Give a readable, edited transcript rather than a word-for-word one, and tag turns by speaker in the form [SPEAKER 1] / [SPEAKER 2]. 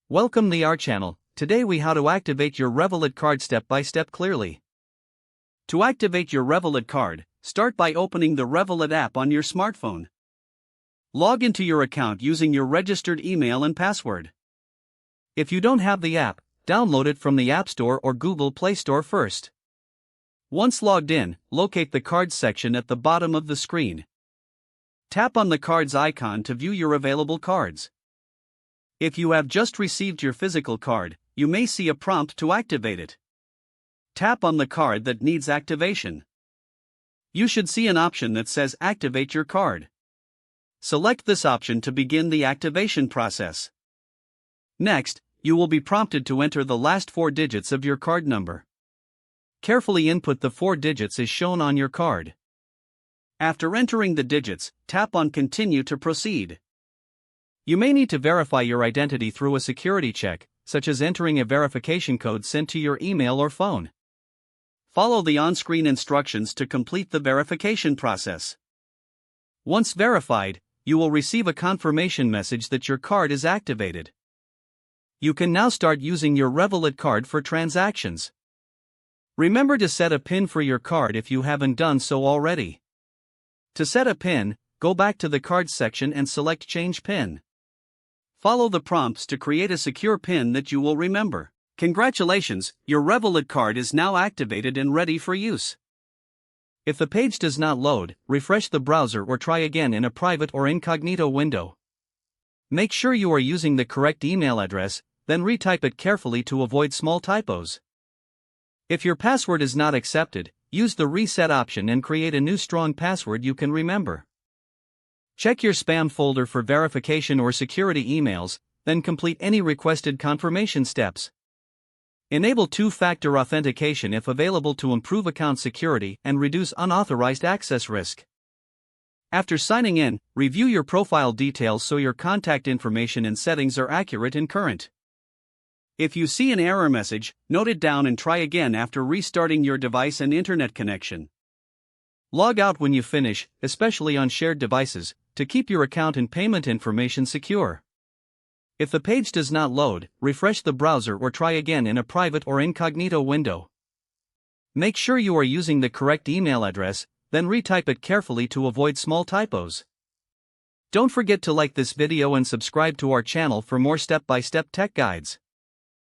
[SPEAKER 1] Welcome to our channel. Today we how to activate your Revolut card step by step clearly. To activate your Revolut card, start by opening the Revolut app on your smartphone. Log into your account using your registered email and password. If you don't have the app, download it from the App Store or Google Play Store first. Once logged in, locate the Cards section at the bottom of the screen. Tap on the Cards icon to view your available cards. If you have just received your physical card, you may see a prompt to activate it. Tap on the card that needs activation. You should see an option that says Activate your card. Select this option to begin the activation process. Next, you will be prompted to enter the last 4 digits of your card number. Carefully input the 4 digits as shown on your card. After entering the digits, tap on Continue to proceed. You may need to verify your identity through a security check, such as entering a verification code sent to your email or phone. Follow the on-screen instructions to complete the verification process. Once verified, you will receive a confirmation message that your card is activated. You can now start using your Revolut card for transactions. Remember to set a PIN for your card if you haven't done so already. To set a PIN, go back to the Cards section and select Change PIN. Follow the prompts to create a secure PIN that you will remember. Congratulations, your Revolut card is now activated and ready for use. If the page does not load, refresh the browser or try again in a private or incognito window. Make sure you are using the correct email address, then retype it carefully to avoid small typos. If your password is not accepted, use the reset option and create a new strong password you can remember. Check your spam folder for verification or security emails, then complete any requested confirmation steps. Enable two-factor authentication if available to improve account security and reduce unauthorized access risk. After signing in, review your profile details so your contact information and settings are accurate and current. If you see an error message, note it down and try again after restarting your device and internet connection. Log out when you finish, especially on shared devices, to keep your account and payment information secure. If the page does not load, refresh the browser or try again in a private or incognito window. Make sure you are using the correct email address, then retype it carefully to avoid small typos. Don't forget to like this video and subscribe to our channel for more step-by-step tech guides.